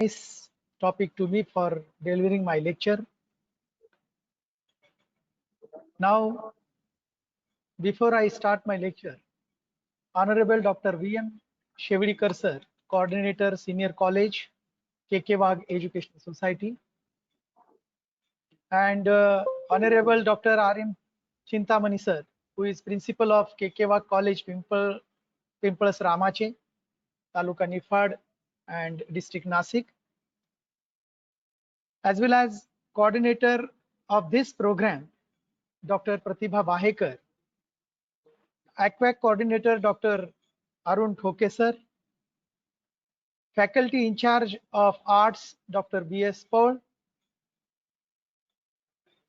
nice topic to me for delivering my lecture. Now, before I start my lecture, Honorable Dr. V.M. Shevidikar sir, Coordinator Senior College, KK Wagh Education Society, and Honorable Dr. R.M. Chintamani sir, who is Principal of KK Wagh College, Pimples Ramache, Taluka Nifad, and District Nasik, as well as coordinator of this program, Dr. Pratibha Bahekar, ACWAC coordinator Dr. Arun Thoke sir, faculty in charge of arts Dr. B.S. Paul,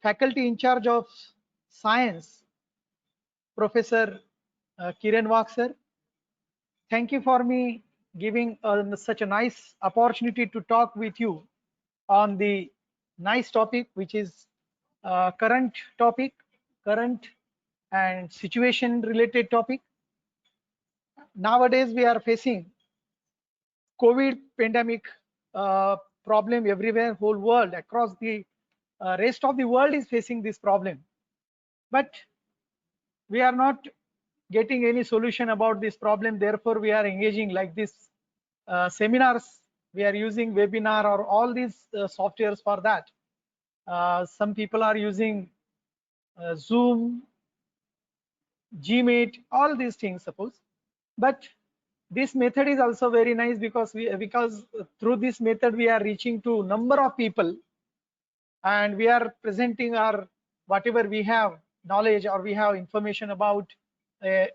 faculty in charge of science Professor Kiran Wagh sir. Thank you for me giving such a nice opportunity to talk with you on the nice topic, which is current and situation related topic. Nowadays we are facing COVID pandemic problem everywhere, whole world, across the rest of the world is facing this problem. But we are not getting any solution about this problem. Therefore, we are engaging like this seminars. We are using webinar or all these softwares for that. Some people are using Zoom, Gmeet, all these things, suppose. But this method is also very nice because through this method we are reaching to number of people, and we are presenting our whatever we have knowledge or we have information about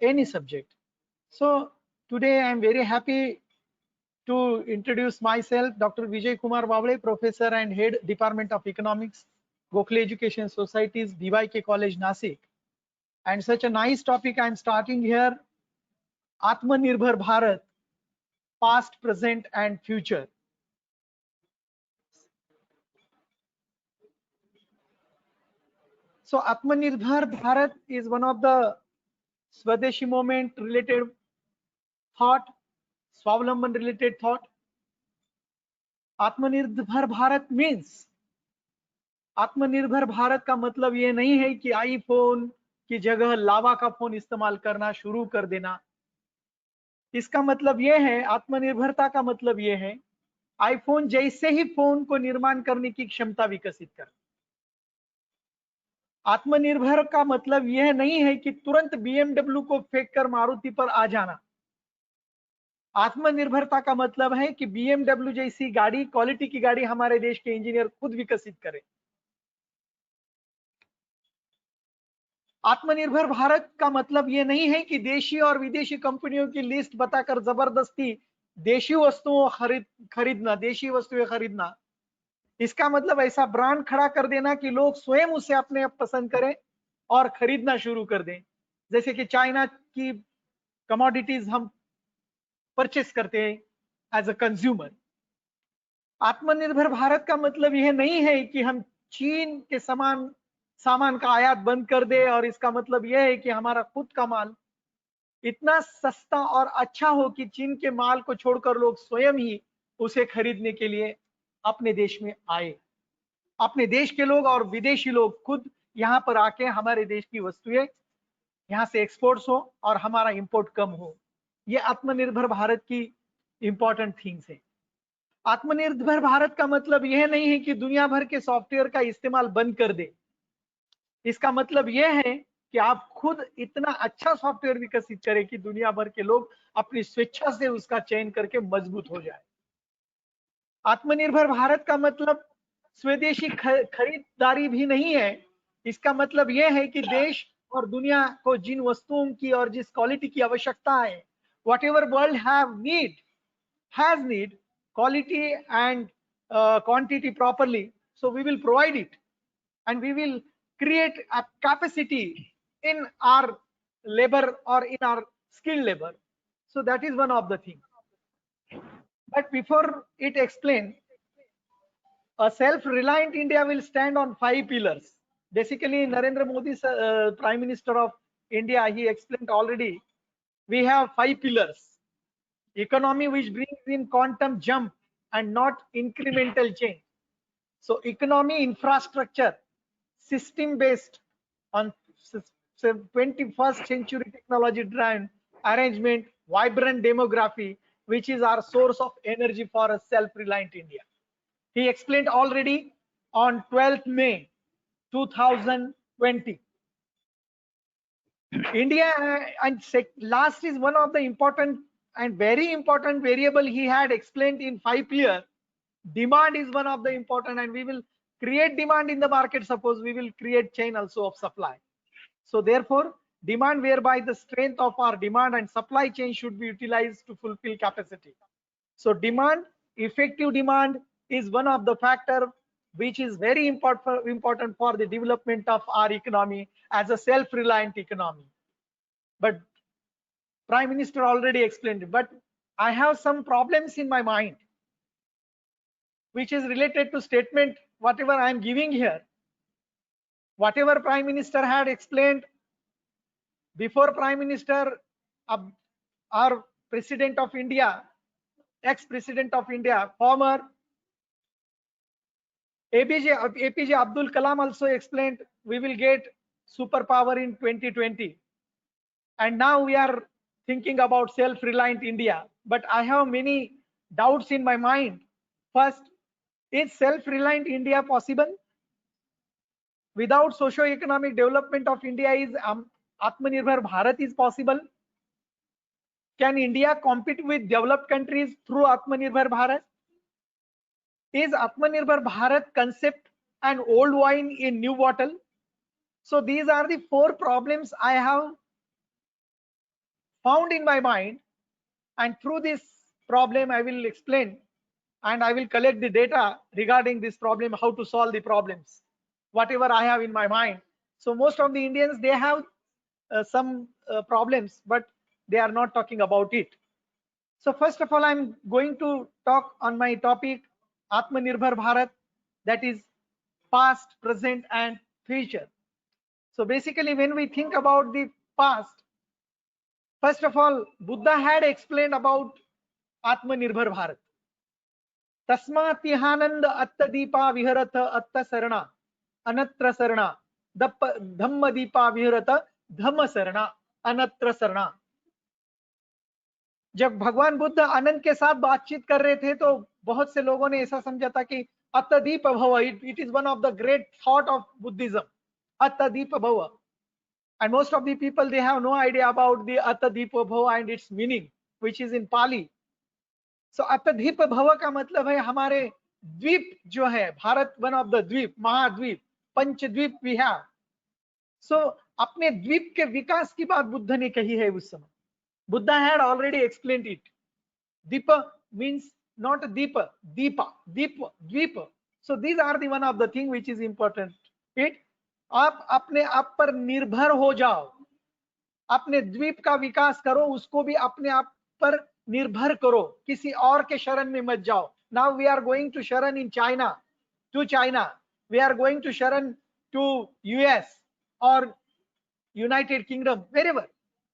any subject. So today I am very happy to introduce myself, Dr. Vijay Kumar Bawale, Professor and Head Department of Economics, Gokhale Education Societies, BYK College, Nasik. And such a nice topic I am starting here, Atmanirbhar Bharat, past, present and future. So Atmanirbhar Bharat is one of the Swadeshi movement related thought, Swavlamban related thought. Atmanirbhar Bharat means, आत्मनिर्भर भारत का मतलब ये नहीं है कि iPhone की जगह लावा का फोन इस्तेमाल करना शुरू कर देना। इसका मतलब ये है, आत्मनिर्भरता का मतलब ये है आईफोन जैसे ही फोन को निर्माण करने की क्षमता विकसित कर। आत्मनिर्भर का मतलब यह नहीं है कि तुरंत BMW को फेंक कर मारुति पर आ जाना। आत्मनिर्भरता का मतलब है कि BMW जैसी गाड़ी, क्वालिटी की गाड़ी हमारे देश के इंजीनियर खुद विकसित करें। आत्मनिर्भर भारत का मतलब ये नहीं है कि देशी और विदेशी कंपनियों की लिस्ट बताकर जबरदस्ती देशी वस्तुओं खरीदना, देशी वस्तुएं खरीदना। इसका मतलब ऐसा ब्रांड खड़ा कर देना कि लोग स्वयं उसे अपने आप पसंद करें और खरीदना शुरू कर दें। जैसे कि चाइना की कमोडिटीज हम परचेस करते हैं एज अ कंज्यूमर। आत्मनिर्भर भारत का मतलब यह नहीं है कि हम चीन के सामान का आयात बंद कर दे, और इसका मतलब यह है कि हमारा खुद का माल इतना सस्ता और अच्छा हो कि चीन के माल को छोड़कर लोग स्वयं ही उसे खरीदने के लिए अपने देश में आए। अपने देश के लोग और विदेशी लोग खुद यहाँ पर आके हमारे देश की वस्तुएं यहाँ से एक्सपोर्ट्स हो और हमारा इंपोर्ट कम हो। ये आत्मनिर्भर भारत की इंपॉर्टेंट थिंग्स है। आत्मनिर्भर भारत का मतलब यह नहीं है कि दुनिया भर के सॉफ्टवेयर का इस्तेमाल बंद कर दे। इसका मतलब यह है कि आप खुद इतना अच्छा सॉफ्टवेयर विकसित करें कि दुनिया भर के लोग अपनी स्वेच्छा से उसका चयन करके मजबूत हो जाए। आत्मनिर्भर भारत का मतलब स्वदेशी खरीदारी भी नहीं है। इसका मतलब यह है कि देश और दुनिया को जिन वस्तुओं की और जिस क्वालिटी की आवश्यकता है, whatever world has need quality and quantity properly, so we will provide it and we will create a capacity in our labor or in our skilled labor. So that is one of the things. But before it explain, a self-reliant India will stand on 5 pillars. Basically, Narendra Modi, Prime Minister of India, he explained already. We have 5 pillars. Economy which brings in quantum jump and not incremental change. So economy infrastructure, system based on 21st century technology driven arrangement, vibrant demography, which is our source of energy for a self-reliant India. He explained already on 12th May 2020. India and last is one of the important and very important variable he had explained in 5 years. Demand is one of the important, and we will create demand in the market. Suppose we will create chain also of supply. So therefore, demand whereby the strength of our demand and supply chain should be utilized to fulfill capacity. So demand, effective demand is one of the factor which is very important for the development of our economy as a self-reliant economy. But Prime Minister already explained it, but I have some problems in my mind which is related to statement whatever I am giving here. Whatever Prime Minister had explained before, Prime Minister, our President of India, ex-President of India, former APJ Abdul Kalam also explained we will get superpower in 2020. And now we are thinking about self-reliant India. But I have many doubts in my mind. First, is self-reliant India possible? Without socio-economic development of India, is Atmanirbhar Bharat is possible? Can India compete with developed countries through Atmanirbhar Bharat? Is Atmanirbhar Bharat concept an old wine in new bottle? So these are the 4 problems I have found in my mind, and through this problem I will explain and I will collect the data regarding this problem, how to solve the problems, whatever I have in my mind. So most of the Indians, they have some problems, but they are not talking about it. So first of all, I'm going to talk on my topic Atmanirbhar Bharat, that is past, present and future. So basically when we think about the past, first of all, Buddha had explained about Atmanirbhar Bharat. Tasmat Yahanand Atta Deepa Viharata Atta Sarana Anatra Sarana Dhamma Deepa Viharata Dhamma Sarana Anatra Sarana. जब भगवान बुद्ध आनंद के साथ बातचीत कर रहे थे तो बहुत से लोगों ने ऐसा समझा था कि अत्तदीप भव, it is one of the great thought of Buddhism, अत्तदीप भव. And most of the people, they have no idea about the Atadipa Bhava and its meaning, which is in Pali. So Atadipa Bhava का मतलब है हमारे द्वीप जो है, Bharat one of the द्वीप, महाद्वीप, पंचद्वीप we have. So अपने द्वीप के विकास की बात बुद्ध ने कही है उस समय. Buddha had already explained it. Deepa means not Deepa, Deepa, Deepa, Dweepa. So these are the one of the thing which is important. It आप अपने आप पर निर्भर हो जाओ, अपने द्वीप का विकास करो, उसको भी अपने आप पर निर्भर करो, किसी और के शरण में मत जाओ. Now we are going to शरण in China, to China. We are going to शरण to US or United Kingdom, wherever,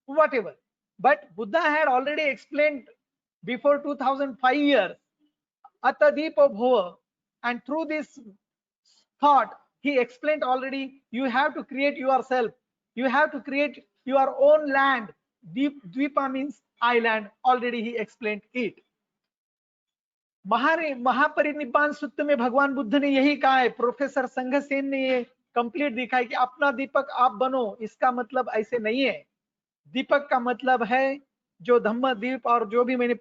whatever. But Buddha had already explained before 2005 years, Atadipa Bhava, and through this thought, he explained already, you have to create yourself, you have to create your own land. Dvipa means island, already he explained it. महापरिनिब्बान सूत्र में भगवान बुद्ध ने यही कहा है. Professor संघसेन ने ये complete दिखाया कि अपना दीपक आप बनो. इसका मतलब ऐसे नहीं है. दीपक का मतलब है जो धम्म दीप और जो भी मैंने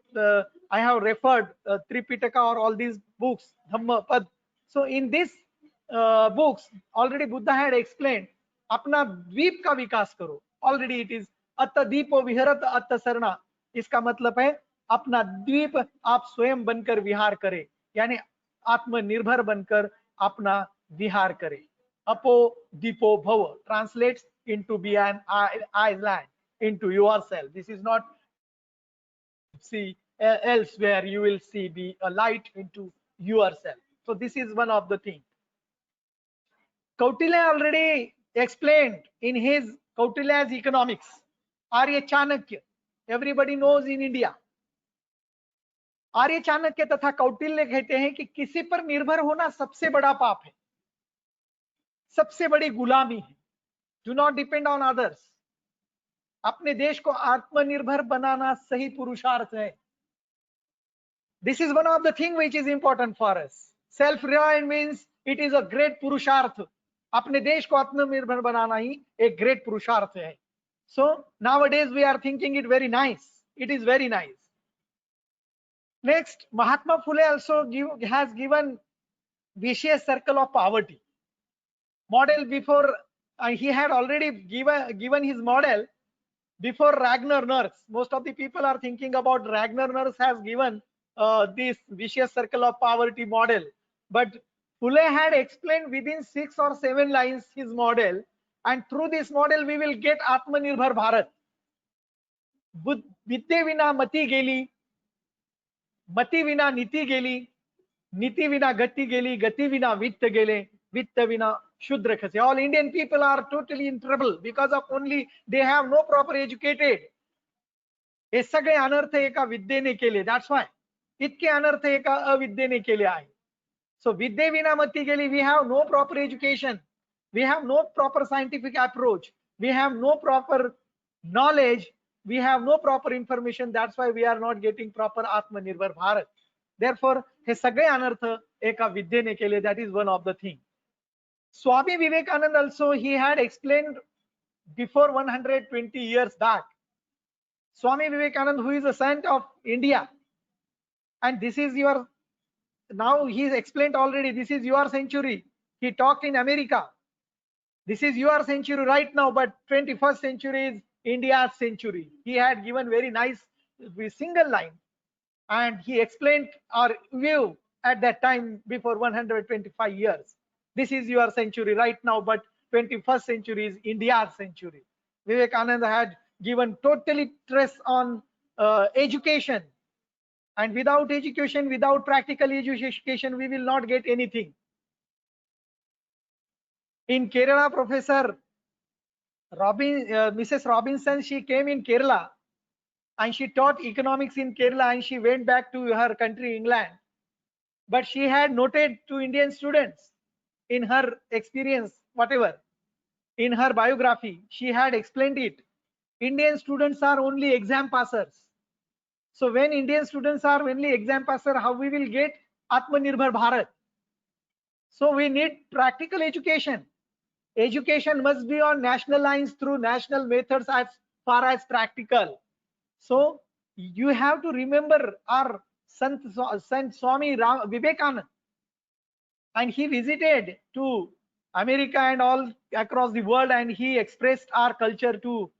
आई हैव रेफर्ड त्रिपिटका और all these books, Dhammapada. So in this books already Buddha had explained, अपना द्वीप का विकास करो. Already it is अत्त दीपो विहरत अत्त सरना. इसका मतलब है अपना द्वीप आप स्वयं बनकर विहार करें, यानी आत्मनिर्भर बनकर अपना विहार करें. अपो दीपो भव translates into be an island, into yourself. This is not see elsewhere, you will see be a light into yourself. So this is one of the things. Kautilya already explained in his Kautilya's economics. Arya Chanakya, everybody knows in India. आर्य चाणक्य तथा कौटिल्य कहते हैं कि किसी पर निर्भर होना सबसे बड़ा पाप है, सबसे बड़ी गुलामी है। Do not depend on others. अपने देश को आत्मनिर्भर बनाना सही पुरुषार्थ है। This is one of the thing which is important for us. Self-reliant means it is a great पुरुषार्थ। अपने देश को आत्मनिर्भर बनाना ही एक great पुरुषार्थ है। So nowadays we are thinking it very nice. It is very nice. Next, Mahatma Phule also has given vicious circle of poverty model before. He had already given his model before Ragnar Nurse. Most of the people are thinking about Ragnar Nurse has given this vicious circle of poverty model, but Phule had explained within 6 or 7 lines his model, and through this model we will get Atmanirbhar Bharat. विद्ये विना मती गेली, मती विना नीति गेली, नीति विना गति गेली, गति विना वित्त गेले, वित्त विना शूद्र खसे. All Indian people are totally in trouble because of only they have no proper educated. हे सगळे अनर्थ एका विद्येने केले. दॅट्स वाय इतके अनर्थ एका अविद्येने केले आहे. सो विद्ये विना मती गेली. We have no proper education, we have no proper scientific approach, we have no proper knowledge, we have no proper information. That's why we are not getting proper Atmanirbhar Bharat. Therefore हे सगळे अनर्थ एका विद्येने केले. That is one of the thing. Swami Vivekanand also, he had explained before 120 years back. Swami Vivekanand, who is a saint of India, and this is your, now he explained already, this is your century. He talked in America. This is your century right now, but 21st century is India's century. He had given very nice single line, and he explained our view at that time before 125 years. This is your century right now, but 21st century is India's century. Vivekananda had given totally stress on education, and without education, without practical education, we will not get anything. In Kerala, Professor Mrs. Robinson, she came in Kerala and she taught economics in Kerala, and she went back to her country, England. But she had noted to Indian students in her experience, whatever, in her biography, she had explained it. Indian students are only exam passers. So when Indian students are only exam passer, how we will get Atmanirbhar Bharat? So we need practical education. Education must be on national lines through national methods as far as practical. So you have to remember our Sant Swami Vivekananda, and he visited to America and all across the world, and he expressed our culture to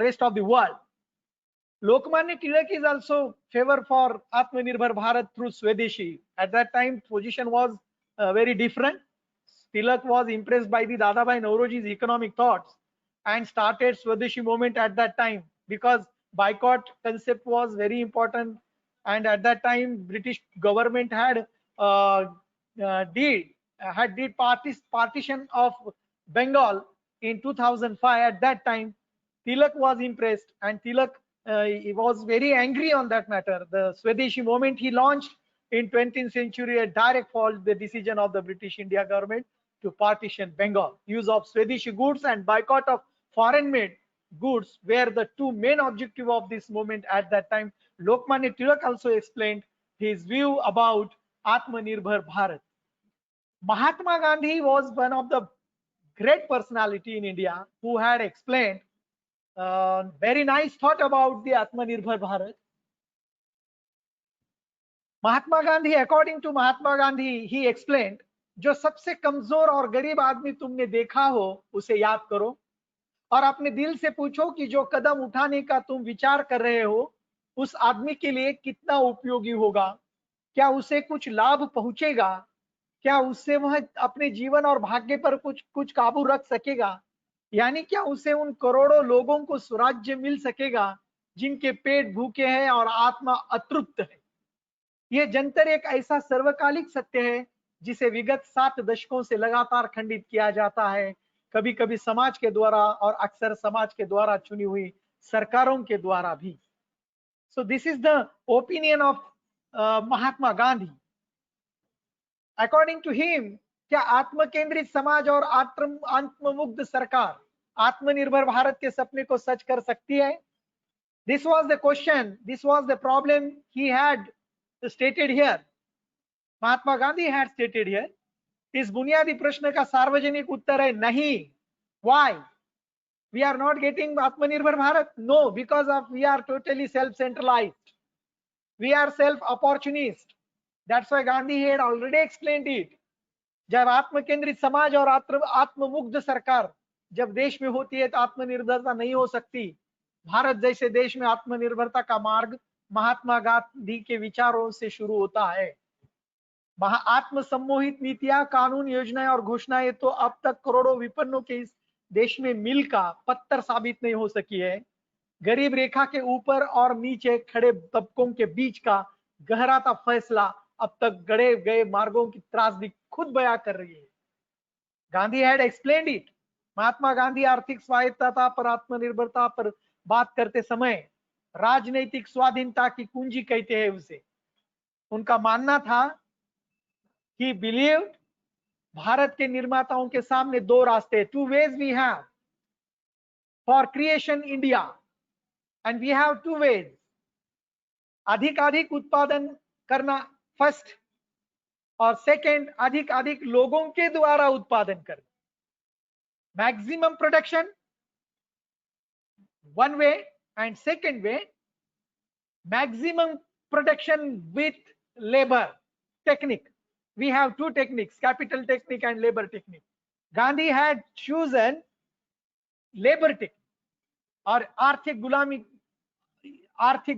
rest of the world. Lokmanya Tilak is also favor for Atmanirbhar Bharat through Swadeshi. At that time, position was very different. Tilak was impressed by the Dadabhai Naoroji's economic thoughts and started Swadeshi movement at that time, because boycott concept was very important, and at that time British government had did partition of Bengal in 2005. At that time Tilak was impressed, and Tilak he was very angry on that matter. The Swadeshi movement he launched in 20th century a direct fault the decision of the British India government to partition Bengal. Use of Swadeshi goods and boycott of foreign made goods were the two main objective of this movement at that time. Lokmanya Tilak also explained his view about Atmanirbhar Bharat. Mahatma Gandhi was one of the great personality in India who had explained very nice thought about the Atmanirbhar Bharat. Mahatma Gandhi, according to Mahatma Gandhi, he explained, जो सबसे कमजोर और गरीब आदमी तुमने देखा हो उसे याद करो और अपने दिल से पूछो कि जो कदम उठाने का तुम विचार कर रहे हो उस आदमी के लिए कितना उपयोगी होगा, क्या उसे कुछ लाभ पहुंचेगा, क्या उससे वह अपने जीवन और भाग्य पर कुछ काबू रख सकेगा, यानी क्या उसे उन करोड़ों लोगों को स्वराज्य मिल सकेगा जिनके पेट भूखे हैं और आत्मा अतृप्त है। यह जंतर एक ऐसा सर्वकालिक सत्य है जिसे विगत 7 दशकों से लगातार खंडित किया जाता है, कभी कभी समाज के द्वारा और अक्सर समाज के द्वारा चुनी हुई सरकारों के द्वारा भी। So this is the opinion of Mahatma Gandhi. According to him, क्या आत्म केंद्रित समाज और आत्ममुग्ध सरकार आत्मनिर्भर भारत के सपने को सच कर सकती है? This was the question, this was the problem he had stated here. Mahatma Gandhi had stated here. इस बुनियादी प्रश्न का सार्वजनिक उत्तर है नहीं. Why? We are not getting आत्मनिर्भर Bharat? No, because of we are totally self-centralized. We are self-opportunist. That's why Gandhi had already explained it. जब आत्म केंद्रित समाज और आत्ममुग्ध सरकार जब देश में होती है तो आत्मनिर्भरता नहीं हो सकती. भारत जैसे देश में आत्मनिर्भरता का मार्ग महात्मा गांधी के विचारों से शुरू होता है. आत्म सम्मोहित नीतियां, कानून, योजनाएं और घोषणाएं तो अब तक करोड़ों विपन्नों के इस देश में मील का पत्थर साबित नहीं हो सकी है. गरीब रेखा के ऊपर और नीचे खड़े तबकों के बीच का गहराता फैसला अब तक गड़े गए मार्गों की त्रासदी खुद बयां कर रही है. Gandhi had explained it. Mahatma Gandhi आर्थिक स्वायत्तता पर, आत्मनिर्भरता पर बात करते समय राजनीतिक स्वाधीनता की कुंजी कहते हैं उसे. उनका मानना था कि बिलीव भारत के निर्माताओं के सामने दो रास्ते, two ways we have for creation India and we have two ways. अधिक उत्पादन करना फर्स्ट और सेकंड अधिक लोगों के द्वारा उत्पादन करना. Maximum production one way and second way maximum production with labor technique. We have two techniques, capital technique and labor technique. Gandhi had chosen labor technique और आर्थिक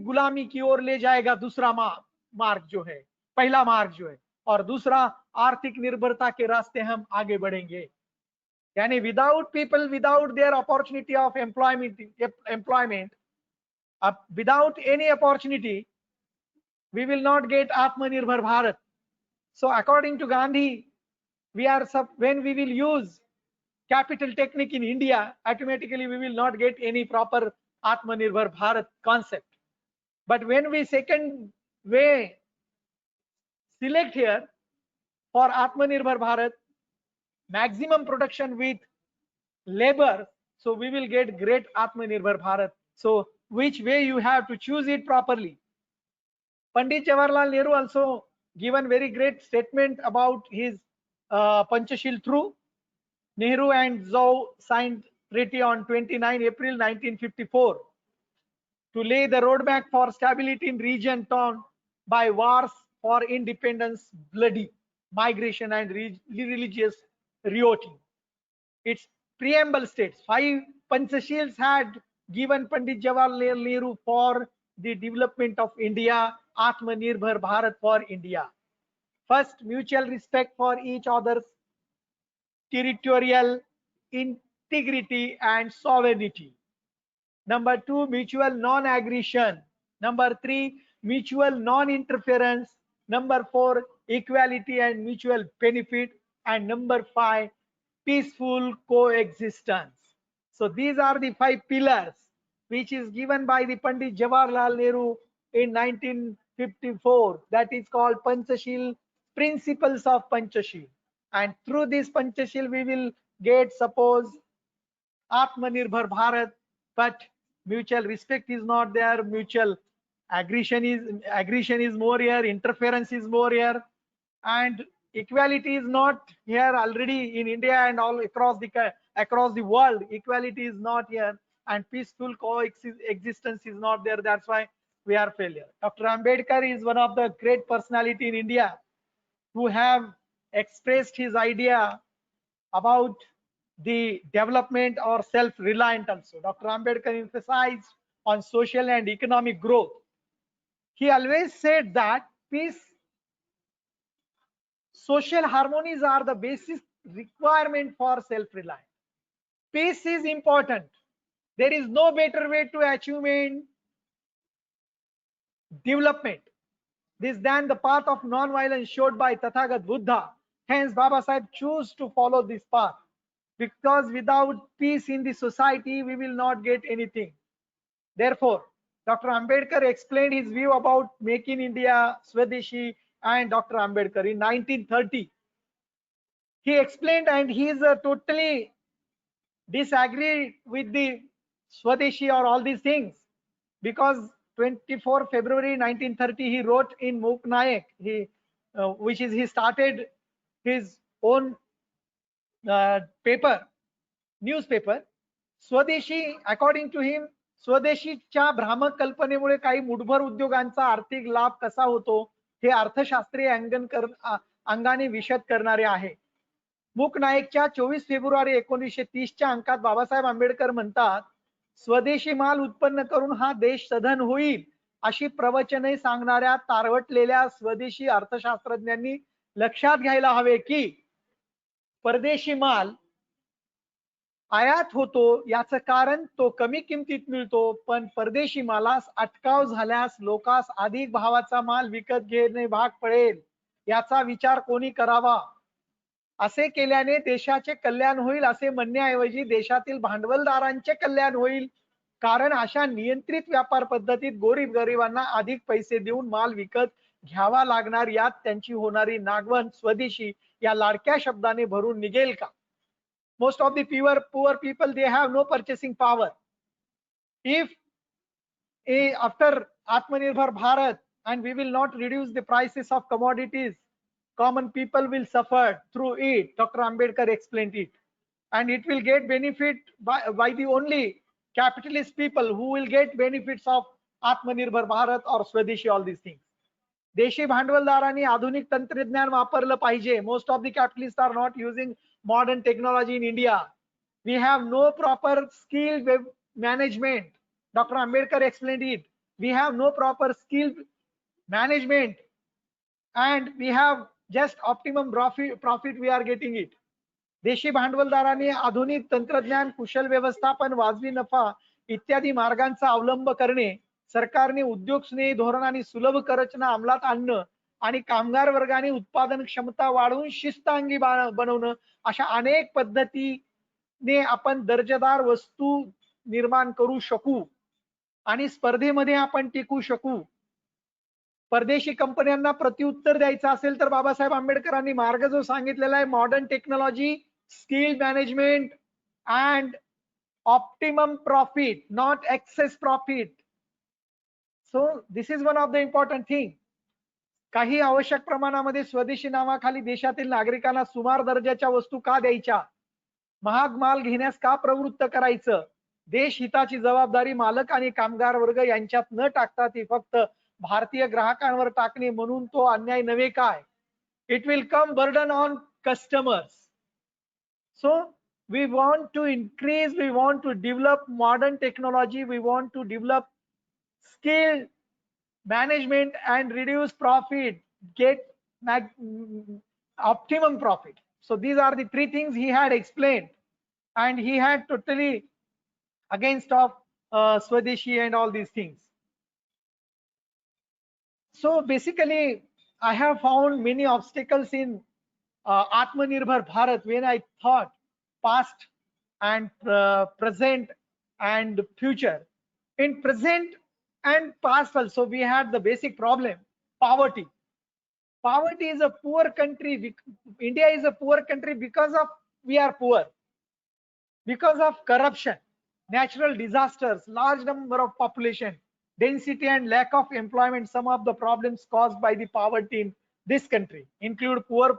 गुलामी की ओर ले जाएगा दूसरा मार्ग जो है, पहला मार्ग जो है, और दूसरा आर्थिक निर्भरता के रास्ते हम आगे बढ़ेंगे. यानी without people, without their opportunity of employment, without any opportunity, we will not get Atmanirbhar Bharat. So according to Gandhi, when we will use capital technique in India, automatically we will not get any proper Atmanirbhar Bharat concept. But when we second way select here for Atmanirbhar Bharat, maximum production with labor, so we will get great Atmanirbhar Bharat. So which way you have to choose it properly. Pandit Jawaharlal Nehru also given very great statement about his Panchashil through. Nehru and Zhou signed treaty on 29 April 1954 to lay the roadmap for stability in region torn by wars for independence, bloody migration and religious rioting. Its preamble states 5 Panchashils had given Pandit Jawaharlal Nehru for the development of India, Atmanirbhar Bharat for India. First, mutual respect for each other's territorial integrity and sovereignty. Number 2, mutual non-aggression. Number 3, mutual non-interference. Number 4, equality and mutual benefit. And number 5, peaceful coexistence. So these are the 5 pillars which is given by the Pandit Jawaharlal Nehru in 1954. That is called Panchashil, principles of Panchashil. And through this Panchashil we will get, suppose, Atmanirbhar Bharat, but mutual respect is not there, mutual aggression is more here, interference is more here, and equality is not here already in India and all across the world. Equality is not here, and peaceful coexistence is not there. That's why we are failure. Dr. Ambedkar is one of the great personality in India who have expressed his idea about the development or self-reliant also. Dr. Ambedkar emphasized on social and economic growth. He always said that peace, social harmonies are the basic requirement for self-reliance. Peace is important. There is no better way to achieve development this than the path of non-violence showed by Tathagat Buddha. Hence, Baba Sahib chose to follow this path, because without peace in the society, we will not get anything. Therefore, Dr. Ambedkar explained his view about Make in India, Swadeshi, and Dr. Ambedkar in 1930. He explained, and he is totally disagree with the Swadeshi or all these things, because 24 February 1930 he wrote in Muk Nayak, which is he started his own newspaper. स्वदेशी, according to him, स्वदेशीच्या भ्रामक कल्पनेमुळे काही मुठभर उद्योगांचा आर्थिक लाभ कसा होतो हे अर्थशास्त्रीय अंगाने विशद करणारे आहे. मूक नायकच्या 24 फेब्रुवारी 1930च्या अंकात बाबासाहेब आंबेडकर म्हणतात, स्वदेशी माल उत्पन्न करून हा देश सधन होईल अशी प्रवचने सांगणाऱ्या तारवटलेल्या स्वदेशी अर्थशास्त्रज्ञांनी लक्षात घ्यायला हवे की परदेशी माल आयात होतो याचं कारण तो कमी किमतीत मिळतो, पण परदेशी मालास अटकाव झाल्यास लोकांस अधिक भावाचा माल विकत घेणे भाग पडेल. याचा विचार कोणी करावा. असे केल्याने देशाचे कल्याण होईल असे म्हणण्याऐवजी देशातील भांडवलदारांचे कल्याण होईल, कारण अशा नियंत्रित व्यापार पद्धतीत गरिबांना अधिक पैसे देऊन माल विकत घ्यावा लागणार, यात त्यांची होणारी नागवण स्वदेशी या लाडक्या शब्दाने भरून निघेल का. Most of the poor people, they have no purchasing power. If after Atmanirbhar Bharat and we will not reduce the prices of commodities, common people will suffer through it. Dr. Ambedkar explained it, and it will get benefit by the only capitalist people who will get benefits of Atmanirbhar Bharat or Swadeshi, all these things. देशी भांडवलदारांनी आधुनिक तंत्रज्ञान वापरलं पाहिजे. Most of the capitalists are not using modern technology in India. We have no proper skill management. Dr. Ambedkar explained it. We have no proper skill management, and we have just optimum profit we are getting it. देशी भांडवलदारांनी आधुनिक तंत्रज्ञान, कुशल व्यवस्थापन, वाजवी नफा इत्यादी मार्गांचा अवलंब करणे, सरकारने उद्योग स्नेही धोरण आणि सुलभ कररचना अंमलात आणणं आणि कामगार वर्गाने उत्पादन क्षमता वाढवून शिस्तांगी बनवणं, अशा अनेक पद्धतीने आपण दर्जेदार वस्तू निर्माण करू शकू आणि स्पर्धेमध्ये आपण टिकू शकू. परदेशी कंपन्यांना प्रत्युत्तर द्यायचं असेल तर बाबासाहेब आंबेडकरांनी मार्ग जो सांगितलेला आहे, modern technology, skill management and optimum profit, not access profit. So this is one of the important thing. काही आवश्यक प्रमाणामध्ये स्वदेशी नावाखाली देशातील नागरिकांना सुमार दर्जाच्या वस्तू का द्यायच्या, महाग माल घेण्यास का प्रवृत्त करायचं. देश हिताची जबाबदारी मालक आणि कामगार वर्ग यांच्यात न टाकता ती फक्त भारतीय ग्राहकांवर टाकणे म्हणून तो अन्याय नव्हे काय. It will come burden on customers. So we want to increase, we want to develop modern technology, we want to develop skill management and reduce profit, get optimum profit. So these are the three things he had explained, and he had totally against of Swadeshi and all these things. So basically I have found many obstacles in Atmanirbhar Bharat when I thought past and present and future. In present and past also we had the basic problem, poverty. Poverty is a poor country. India is a poor country because of we are poor, because of corruption, natural disasters, large number of population density and lack of employment. Some of the problems caused by the poverty in this country include poor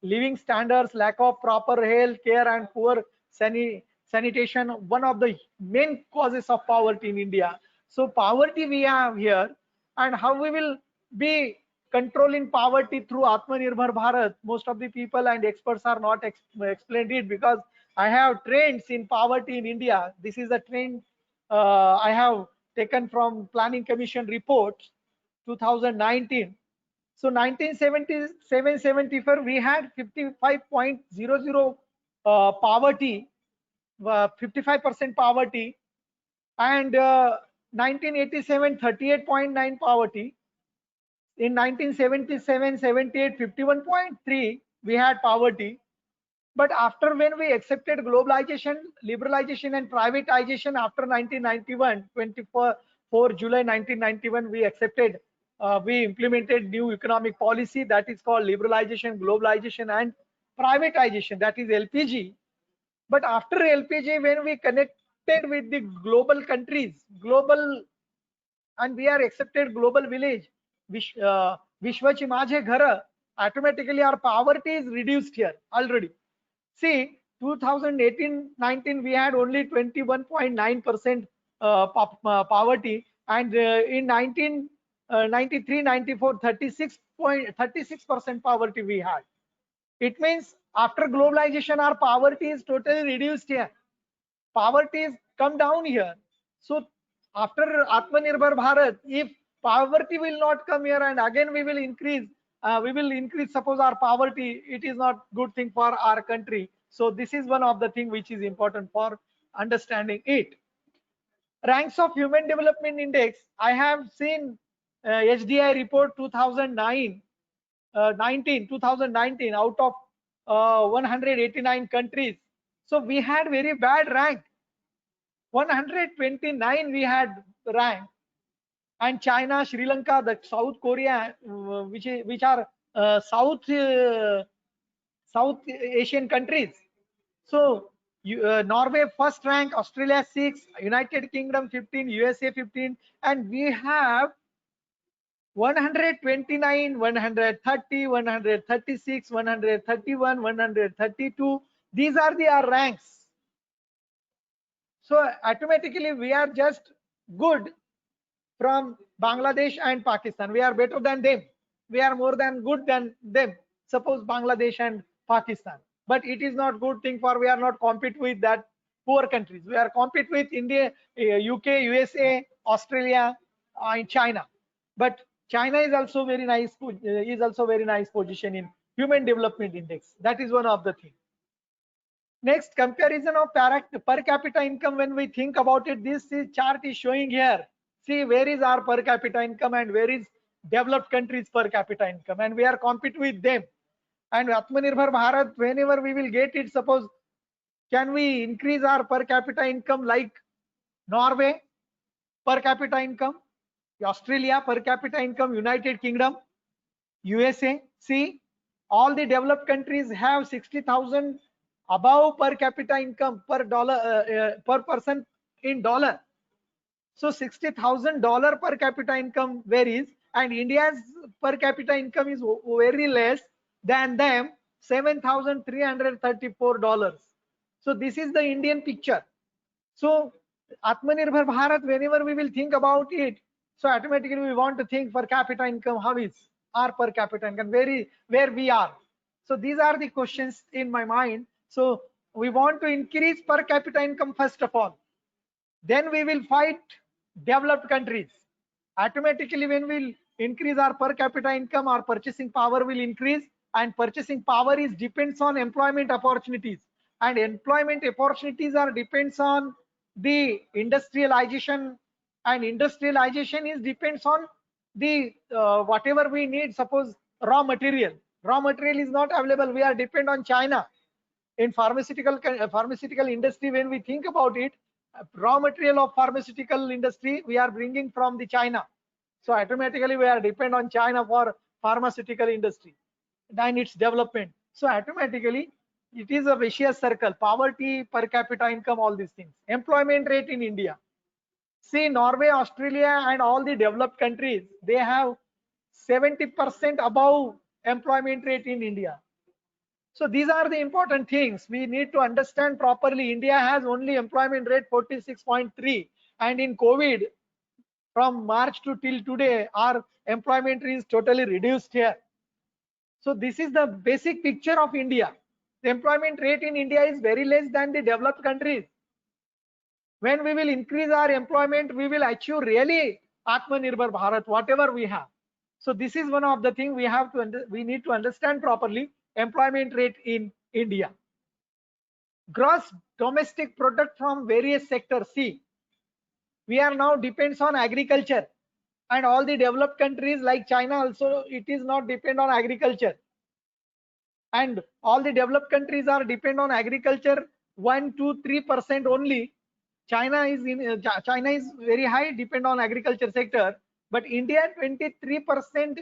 living standards, lack of proper health care, and poor sanitation. One of the main causes of poverty in India. So poverty we have here, and how we will be controlling poverty through Atmanirbhar Bharat. Most of the people and experts are not explained it, because I have trends in poverty in India. This is a trend I have taken from Planning Commission report 2019. So 1977-74 we had 55.00 poverty, 55% poverty, and 1987 38.9 poverty. In 1977-78 51.3 we had poverty. But after when we accepted globalization, liberalization and privatization after 1991, 4 July 1991, we implemented new economic policy that is called liberalization, globalization, and privatization, that is LPG. But after LPG, when we connected with the global countries, and we are accepted global village, Vishwachi Majhe Ghara, automatically our poverty is reduced here already. See, 2018-19 we had only 21.9% poverty, and in 1993-94 36% poverty we had. It means after globalization our poverty is totally reduced here. Poverty is come down here. So after Atmanirbhar Bharat, if poverty will not come here and again we will increase suppose our poverty, it is not good thing for our country. So this is one of the thing which is important for understanding it. Ranks of Human Development Index, I have seen HDI report 2019 out of 189 countries. So we had very bad rank. 129 we had rank, and China, Sri Lanka, the South Korea, which are South Asian countries. So Norway first rank, Australia 6, United Kingdom 15, USA 15, and we have 129, 130, 136, 131, 132. These are our ranks. So automatically we are just good from Bangladesh and Pakistan. We are better than them. We are more than good than them. Suppose Bangladesh and Pakistan. But it is not good thing for we are not compete with that poor countries. We are compete with India, UK, USA, Australia, and China. But China is also very nice position in Human Development Index. That is one of the things. Next, comparison of per capita income. When we think about it, this chart is showing here. See, where is our per capita income and where is developed countries per capita income, and we are compete with them. And Atmanirbhar Bharat, whenever we will get it, suppose, can we increase our per capita income like Norway per capita income, Australia per capita income, United Kingdom, USA? See, all the developed countries have 60,000 above per capita income per person in dollar. So $60,000 per capita income varies, and India's per capita income is very less than them, $7,334. So this is the Indian picture. So Atmanirbhar Bharat, whenever we will think about it, so automatically we want to think per capita income, how is our per capita income, where we are. So these are the questions in my mind. So we want to increase per capita income first of all. Then we will fight developed countries. Automatically, when we increase our per capita income, our purchasing power will increase, and purchasing power depends on employment opportunities, and employment opportunities depends on the industrialization, and industrialization depends on the whatever we need. Suppose raw material is not available, we are depend on China. In pharmaceutical industry, when we think about it, raw material of pharmaceutical industry we are bringing from the China. So automatically we are depend on China for pharmaceutical industry and its development. So automatically it is a vicious circle. Poverty, per capita income, all these things. Employment rate in India. See, Norway, Australia, and all the developed countries, they have 70% above employment rate in India. So these are the important things we need to understand properly. India has only employment rate 46.3, and in COVID, from March to till today, our employment is totally reduced here. So this is the basic picture of India. The employment rate in India is very less than the developed countries. When we will increase our employment, we will achieve really Atmanirbhar Bharat, whatever we have. So this is one of the things we need to understand properly. Employment rate in India. Gross domestic product from various sectors. See, we are now depends on agriculture, and all the developed countries like China also, it is not depend on agriculture, and all the developed countries are depend on agriculture 1 to 3% only, China is very high, depend on agriculture sector, but India 23%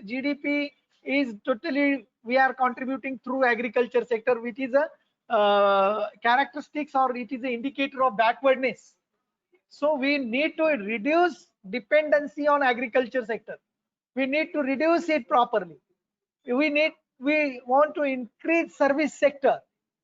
GDP is totally we are contributing through agriculture sector, which is a characteristics, or it is an indicator of backwardness. So we need to reduce dependency on agriculture sector. We need to reduce it properly. We want to increase service sector.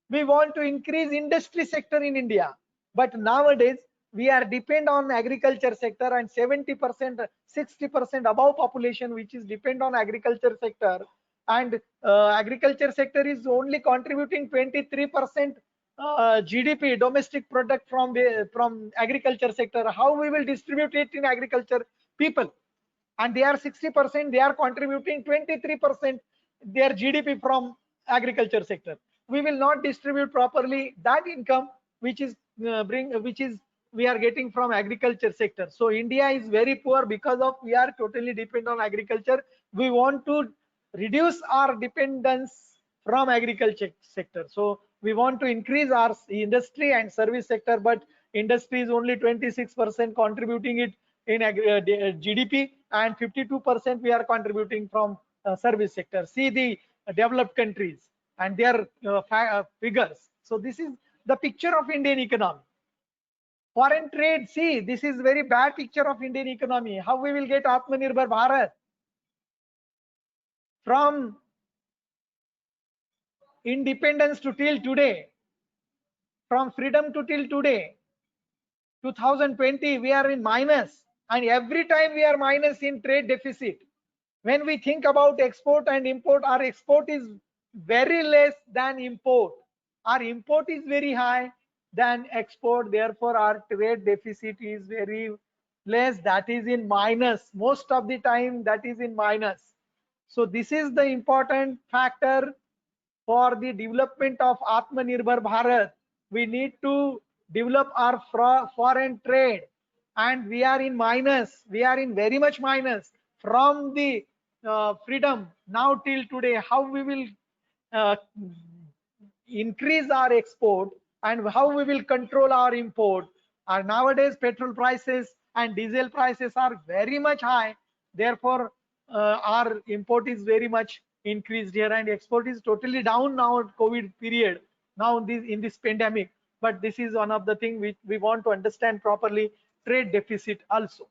We want to increase industry sector in India. But nowadays we are depend on agriculture sector, and 70%, 60% above population which is depend on agriculture sector, and agriculture sector is only contributing 23% GDP, domestic product, from agriculture sector. How we will distribute it in agriculture people? And they are 60%, they are contributing 23% their GDP from agriculture sector. We will not distribute properly that income which is we are getting from agriculture sector. So India is very poor because of we are totally dependent on agriculture. We want to reduce our dependence from agriculture sector. So we want to increase our industry and service sector, but industry is only 26% contributing it in GDP, and 52% we are contributing from service sector. See the developed countries and their figures. So this is the picture of Indian economy. Foreign trade, see, this is very bad picture of Indian economy. How we will get Atmanirbhar Bharat? From independence to till today, from freedom to till today, 2020, we are in minus, and every time we are minus in trade deficit. When we think about export and import, our export is very less than import. Our import is very high than export. Therefore, our trade deficit is very less. That is in minus. Most of the time, that is in minus. So this is the important factor for the development of Atmanirbhar Bharat. We need to develop our foreign trade, and we are in minus. We are in very much minus from the freedom now till today. How we will increase our export, and how we will control our import? Nowadays petrol prices and diesel prices are very much high. Therefore our import is very much increased here, and export is totally down now at COVID period, now in this pandemic. But this is one of the things which we want to understand properly. Trade deficit also.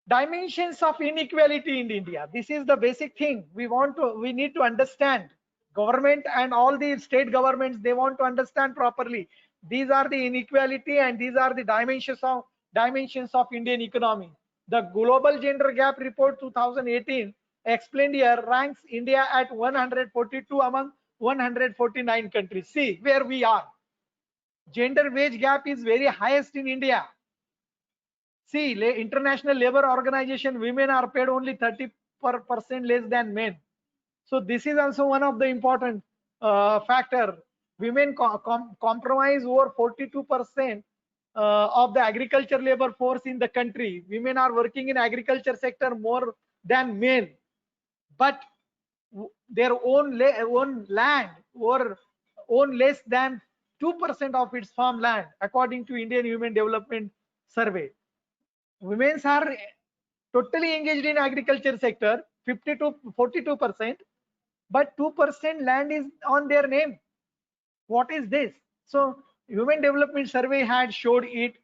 Dimensions of inequality in India. This is the basic thing we need to understand. Government and all the state governments, they want to understand properly. These are the inequality, and these are the dimensions of Indian economy. The Global Gender Gap Report 2018 explained here ranks India at 142 among 149 countries. See where we are. Gender wage gap is very highest in India. See, International Labour Organization, women are paid only 30% less than men. So this is also one of the important factor. Women compromise over 42% of the agriculture labor force in the country. Women are working in agriculture sector more than men, but their own land or own less than 2% of its farmland, according to Indian Human Development Survey. Women are totally engaged in agriculture sector, 42% but 2% land is on their name. What is this? So Human Development Survey had showed it.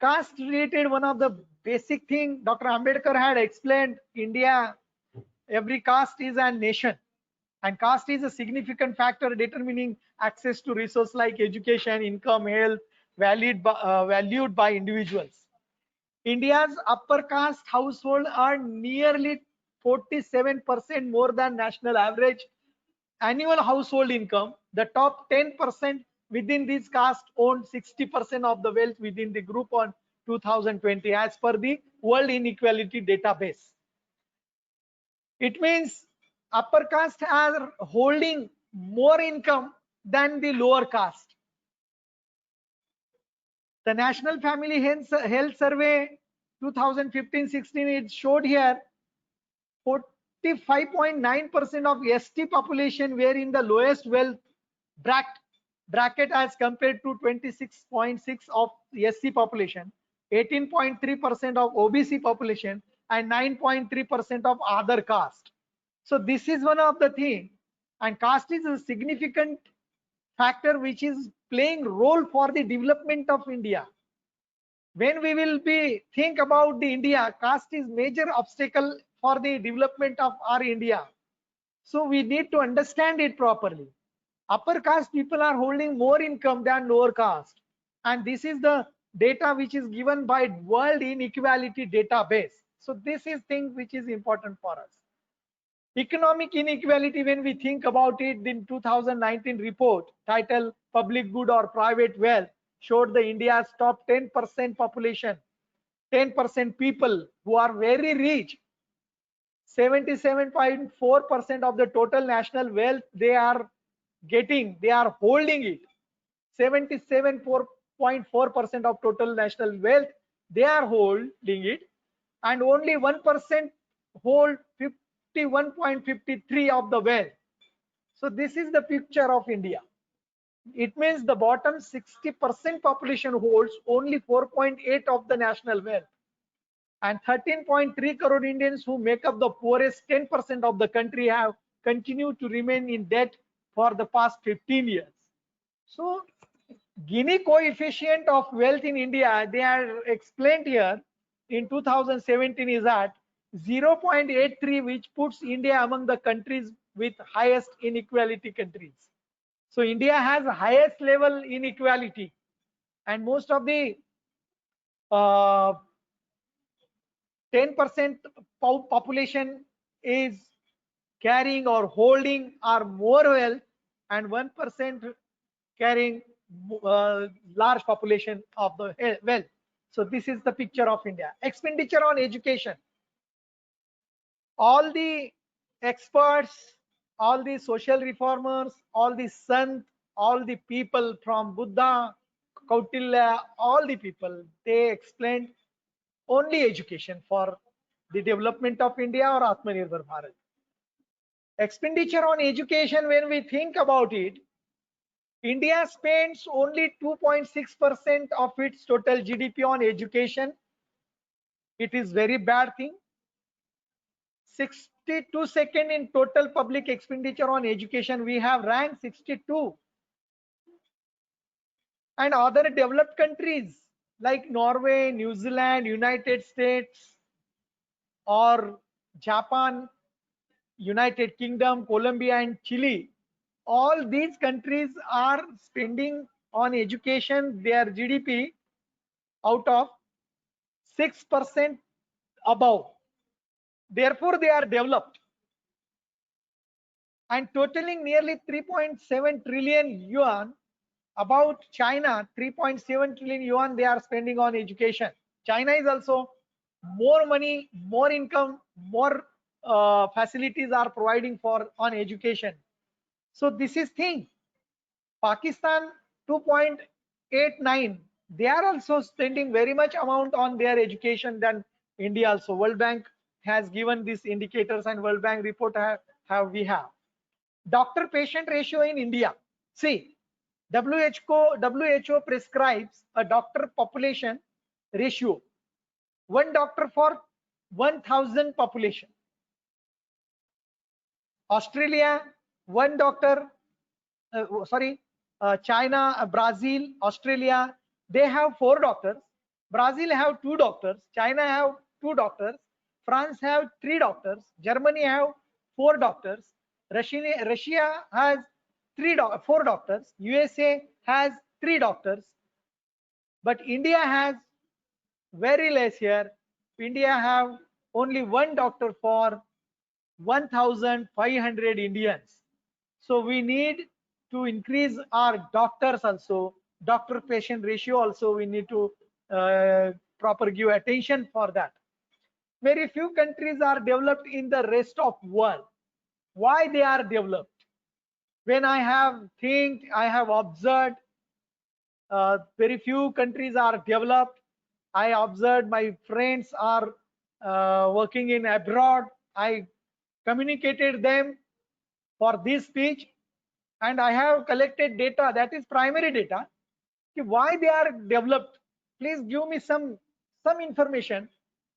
Caste related, one of the basic thing Dr. Ambedkar had explained. India, every caste is a nation, and caste is a significant factor determining access to resources like education, income, health, valued by individuals. India's upper caste household are nearly 47% more than national average annual household income. The top 10% within this caste own 60% of the wealth within the group on 2020, as per the World Inequality Database. It means upper caste are holding more income than the lower caste. The National Family Health Survey 2015-16, it showed here 45.9% of ST population were in the lowest wealth bracket. bracket as compared to 26.6 of SC population, 18.3% of OBC population, and 9.3% of other caste. So this is one of the thing, and caste is a significant factor which is playing role for the development of India. When we will be think about the India, caste is major obstacle for the development of our India. So we need to understand it properly. Upper caste people are holding more income than lower caste, and this is the data which is given by World Inequality Database. So this is thing which is important for us. Economic inequality, when we think about it, in 2019 report titled Public Good or Private Wealth showed the India's top 10% population, 10% people who are very rich, 77.4% of the total national wealth they are getting, they are holding it. 77.4% of total national wealth they are holding it, and only 1% hold 51.53 of the wealth. So this is the picture of India. It means the bottom 60% population holds only 4.8 of the national wealth, and 13.3 crore Indians who make up the poorest 10% of the country have continued to remain in debt for the past 15 years. So Gini coefficient of wealth in India, they are explained here in 2017 is at 0.83, which puts India among the countries with highest inequality countries. So India has the highest level inequality, and most of the 10% population is carrying or holding or more wealth, and 1% carrying large population of the wealth. So this is the picture of India. Expenditure on education. All the experts, all the social reformers, all the sant, all the people from Buddha, Kautilya, all the people, they explained only education for the development of India or Atmanirbhar Bharat. Expenditure on education, when we think about it, India spends only 2.6% of its total GDP on education. It is very bad thing. 62nd in total public expenditure on education. We have ranked 62. And other developed countries like Norway, New Zealand, United States, or Japan, United Kingdom, Colombia, and Chile, all these countries are spending on education their GDP out of 6% above. Therefore, they are developed, and totaling nearly 3.7 trillion yuan. About China, 3.7 trillion yuan they are spending on education. China is also more money, more income, more facilities are providing for on education. So this is thing. Pakistan 2.89, they are also spending very much amount on their education than India also. World Bank has given these indicators, and World Bank report we have. Doctor patient ratio in India. See, WHO prescribes a doctor population ratio, 1 doctor for 1,000 population. Australia, 1 doctor, China, Brazil, Australia, they have 4 doctors. Brazil have 2 doctors. China have 2 doctors. France have 3 doctors. Germany have 4 doctors. Russia has 4 doctors. USA has 3 doctors. But India has very less here. India have only 1 doctor for 1,500 Indians. So we need to increase our doctors also. Doctor patient ratio also we need to proper give attention for that. Very few countries are developed in the rest of world. Why they are developed? When I have observed, very few countries are developed. I observed my friends are working in abroad. I communicated them for this speech. and I have collected data, that is primary data, why they are developed. Please give me some information.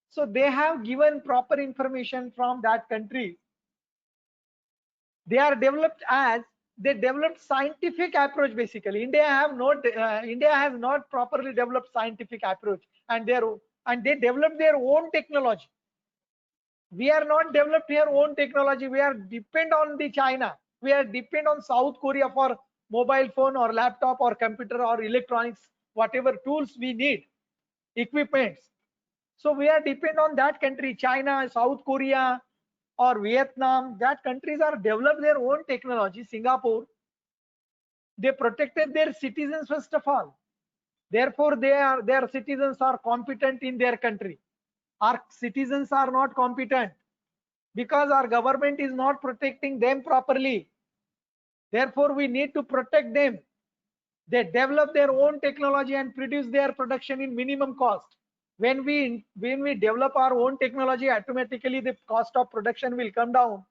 So they have given proper information from that country. They are developed as they developed scientific approach. Basically, India has not properly developed scientific approach, and they developed their own technology. We are not developed our own technology. We are depend on the China. We are depend on South Korea for mobile phone or laptop or computer or electronics, whatever tools we need, equipments. So we are depend on that country, China, South Korea, or Vietnam. That countries are developed their own technology. Singapore, they protected their citizens first of all. Therefore, their citizens are competent in their country. Our citizens are not competent because our government is not protecting them properly. Therefore, we need to protect them. They develop their own technology and produce their production in minimum cost. When we develop our own technology, automatically the cost of production will come down,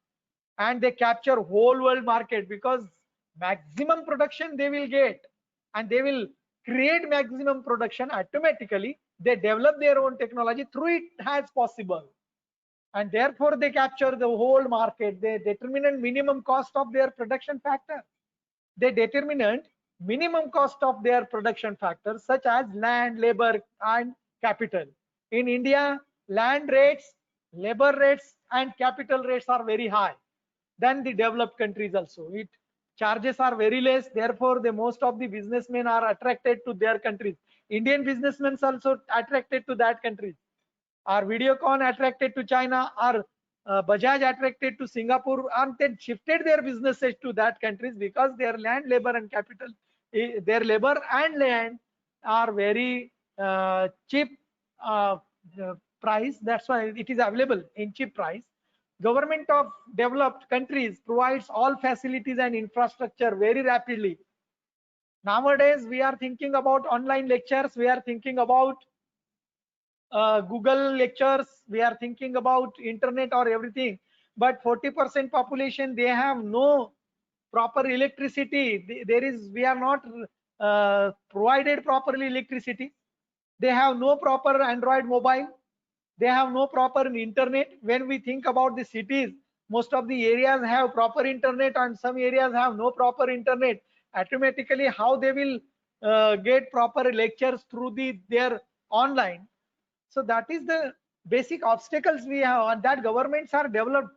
and they capture whole world market because maximum production they will get, and they will create maximum production automatically. They develop their own technology, through it as possible, and therefore they capture the whole market. They determine minimum cost of their production factor. They determine minimum cost of their production factors such as land, labor, and capital. In India, land rates, labor rates, and capital rates are very high than the developed countries also. Charges are very less, therefore the most of the businessmen are attracted to their countries. Indian businessmen also attracted to that countries. Our Videocon attracted to China, our Bajaj attracted to Singapore, and then shifted their businesses to that countries because their land, labor, and capital, their labor and land are very cheap price. That's why it is available in cheap price. Government of developed countries provides all facilities and infrastructure very rapidly. Nowadays, we are thinking about online lectures. We are thinking about Google lectures. We are thinking about internet or everything. But 40% population, they have no proper electricity. We are not provided properly electricity. They have no proper Android mobile. They have no proper internet. When we think about the cities, most of the areas have proper internet and some areas have no proper internet. Automatically, how they will get proper lectures through their online? So that is the basic obstacles we have, and that governments are developed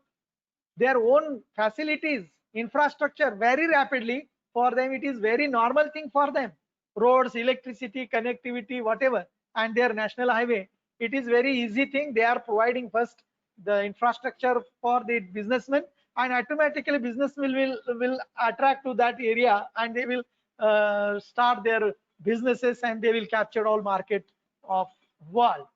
their own facilities, infrastructure very rapidly. For them, it is very normal thing for them. Roads, electricity, connectivity, whatever, and their national highway. It is very easy thing. They are providing first the infrastructure for the businessmen, and automatically businessmen will attract to that area, and they will start their businesses, and they will capture all market of world.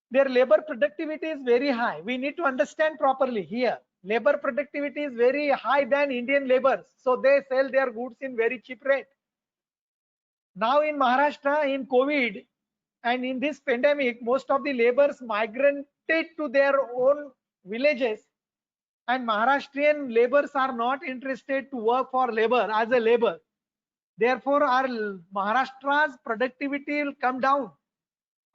Their labor productivity is very high. We need to understand properly here. Labor productivity is very high than Indian laborers, so they sell their goods in very cheap rate. Now in Maharashtra, in COVID and in this pandemic, most of the laborers migrated to their own villages, and Maharashtrian laborers are not interested to work for labor as a labor. Therefore, our Maharashtra's productivity will come down.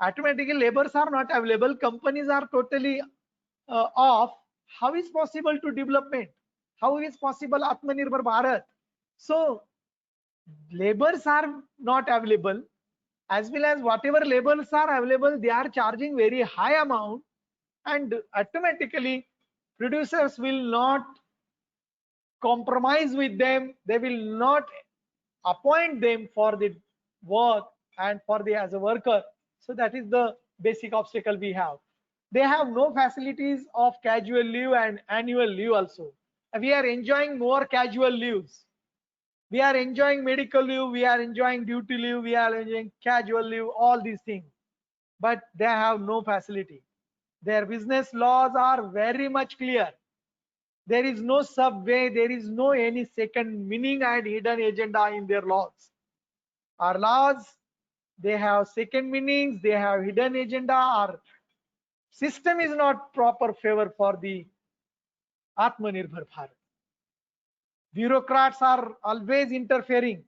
Automatically, laborers are not available. Companies are totally off. How is possible to development? How is possible Atmanirbhar Bharat? So laborers are not available, as well as whatever laborers are available, they are charging very high amount, and automatically producers will not compromise with them. They will not appoint them for the work and for the as a worker. So that is the basic obstacle we have. They have no facilities of casual leave and annual leave also. We are enjoying more casual leaves. We are enjoying medical leave, we are enjoying duty leave, we are enjoying casual leave, all these things. But they have no facility. Their business laws are very much clear. There is no subway, there is no any second meaning and hidden agenda in their laws. Our laws, they have second meanings, they have hidden agenda. Our system is not proper favor for the Atmanirbhar Bharat. Bureaucrats are always interfering,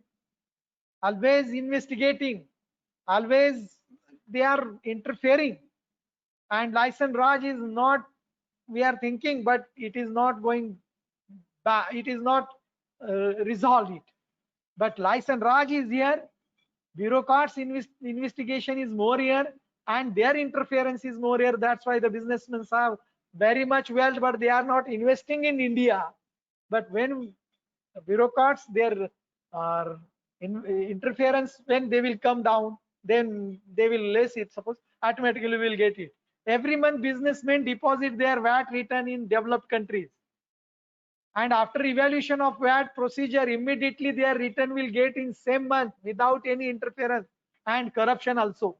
always investigating, always they are interfering. And license Raj is not, we are thinking, but it is not going back, it is not resolved it. But license Raj is here, bureaucrats investigation is more here, and their interference is more here. That's why the businessmen have very much wealth, but they are not investing in India. But when bureaucrats, their interference, when they will come down, then they will less it. Suppose automatically will get it. Every month, businessmen deposit their VAT return in developed countries, and after evaluation of VAT procedure, immediately their return will get in same month without any interference and corruption also.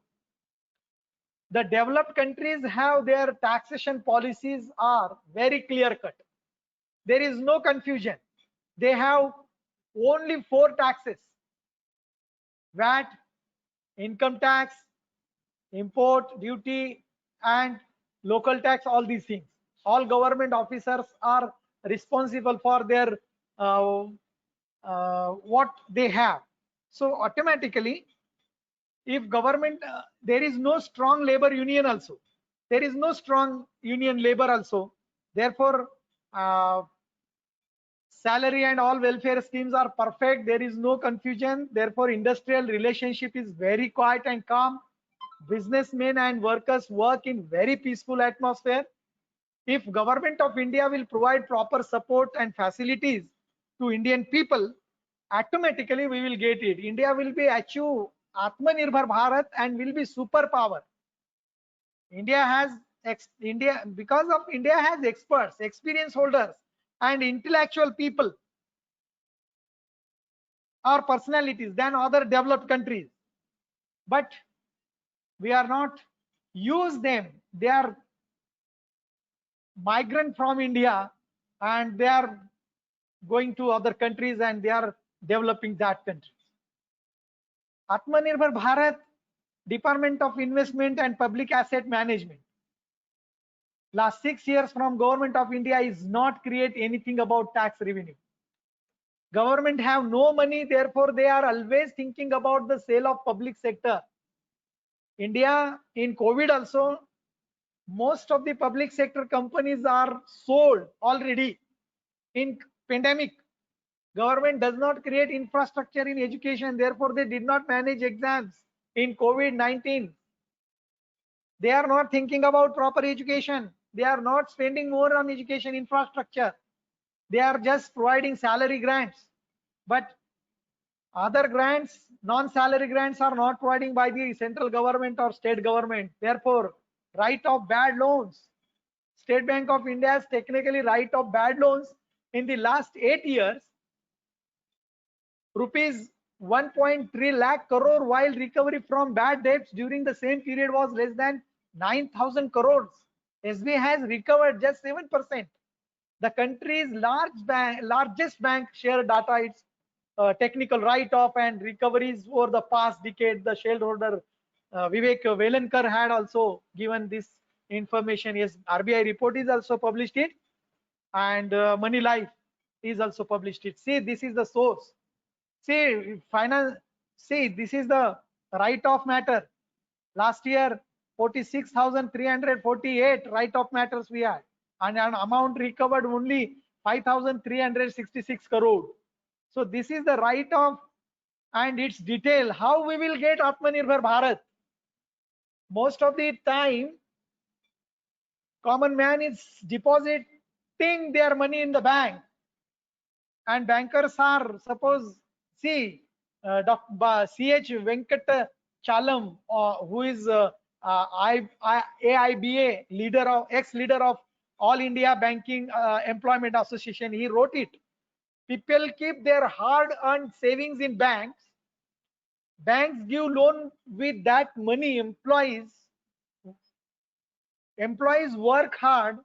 The developed countries have their taxation policies are very clear cut. There is no confusion. They have only 4 taxes: VAT, income tax, import duty, and local tax. All these things, all government officers are responsible for their what they have. So automatically, if government, there is no strong labor union also, there is no strong union labor also, therefore salary and all welfare schemes are perfect, there is no confusion, therefore industrial relationship is very quiet and calm. Businessmen and workers work in very peaceful atmosphere. If government of India will provide proper support and facilities to Indian people, automatically we will get it. India will be achieve Atmanirbhar Bharat and will be superpower. India has because of India has experts, experience holders, and intellectual people or personalities than other developed countries. But we are not use them. They are migrant from India and they are going to other countries and they are developing that countries. Atmanirbhar Bharat, Department of Investment and Public Asset Management, last 6 years from government of India is not create anything about tax revenue. Government have no money, therefore they are always thinking about the sale of public sector. India in COVID also, most of the public sector companies are sold already. In pandemic, government does not create infrastructure in education, therefore they did not manage exams. In COVID-19, they are not thinking about proper education, they are not spending more on education infrastructure, they are just providing salary grants. But other grants, non-salary grants, are not providing by the central government or state government. Therefore, write off bad loans. State Bank of India has technically write off bad loans in the last 8 years, rupees 1.3 lakh crore, while recovery from bad debts during the same period was less than 9,000 crores. SBI has recovered just 7%. The country's largest bank share data its technical write-off and recoveries over the past decade. The shareholder Vivek Velankar had also given this information. Yes, RBI report is also published it, and Money Life is also published it. See, this is the source. See, see, this is the write-off matter. Last year, 46,348 write-off matters we had, and an amount recovered only 5,366 crore. So this is the write-off and its detail. How we will get Atmanirbhar Bharat? Most of the time, common man is depositing their money in the bank, and bankers are, suppose, see, CH Venkat Chalam, who is AIBA leader of ex-leader of All India Banking Employment Association, he wrote it. People keep their hard-earned savings in banks. Banks give loan with that money. Employees work hard.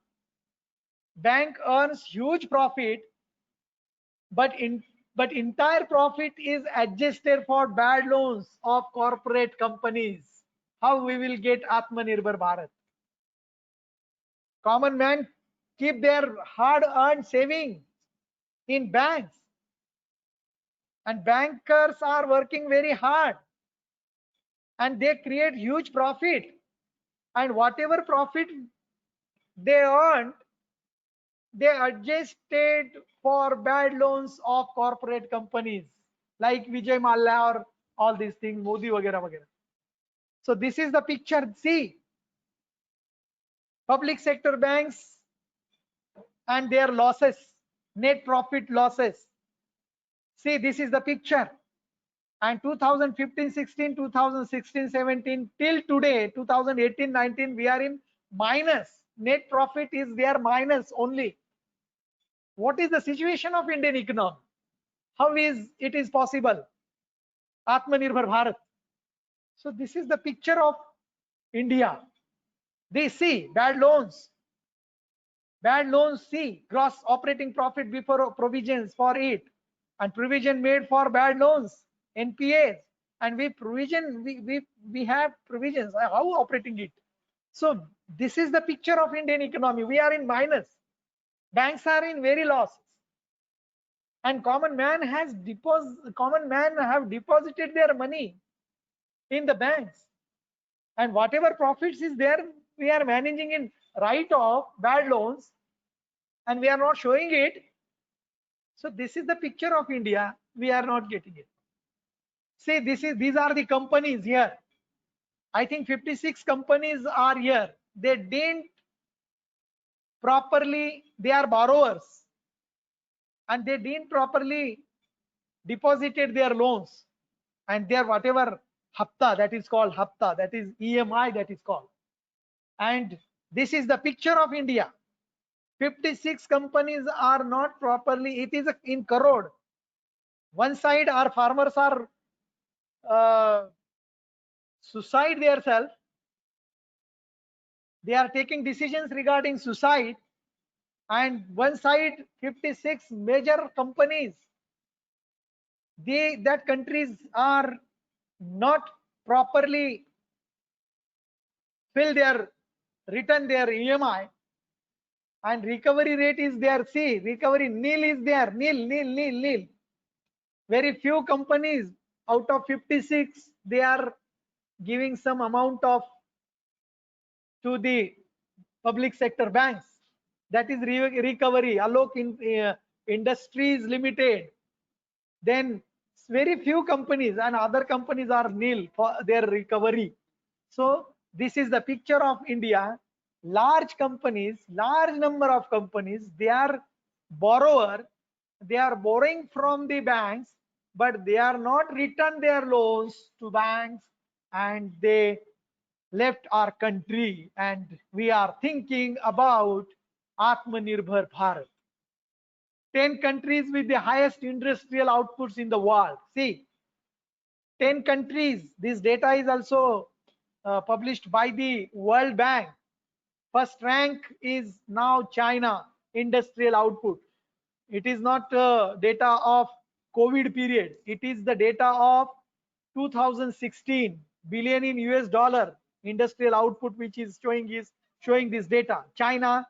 Bank earns huge profit, but entire profit is adjusted for bad loans of corporate companies. How we will get Atmanirbhar Bharat? Common man keep their hard-earned savings in banks. and bankers are working very hard and they create huge profit, and whatever profit they earned, they adjusted for bad loans of corporate companies like Vijay Mallya or all these things, Modi vagera vagera. So this is the picture. See, public sector banks and their losses, net profit losses. See, this is the picture. And 2015-16, 2016-17 till today, 2018-19, we are in minus. Net profit is there minus only. What is the situation of Indian economy? How is it is possible? Atmanirbhar Bharat. So this is the picture of India. They see bad loans. Bad loans, see gross operating profit before provisions for it, and provision made for bad loans, NPAs, and we have provisions. How operating it? So this is the picture of Indian economy. We are in minus. Banks are in very losses, and common man have deposited their money in the banks, and whatever profits is there, we are managing in write off bad loans, and we are not showing it. So this is the picture of India. We are not getting it. See, these are the companies here. I think 56 companies are here. They didn't properly, they are borrowers, and they didn't properly deposited their loans, and their whatever hafta, that is called hafta, that is EMI, that is called. And this is the picture of India. 56 companies are not properly, it is in crore. One side our farmers are suicide themselves. They are taking decisions regarding suicide, and one side 56 major companies, that countries are not properly return their EMI, and recovery rate is there. See, recovery nil is there, nil. Very few companies out of 56, they are giving some amount of to the public sector banks. That is recovery. Alok Industries Limited. Then very few companies, and other companies are nil for their recovery. So this is the picture of India. Large companies, large number of companies, they are borrower, they are borrowing from the banks, but they are not return their loans to banks, and they left our country, and we are thinking about Atmanirbhar Bharat. 10 countries with the highest industrial outputs in the world. See, 10 countries. This data is also published by the World Bank. First rank is now China, industrial output. It is not data of COVID period. It is the data of 2016 billion in US dollar industrial output, which is showing this data. China,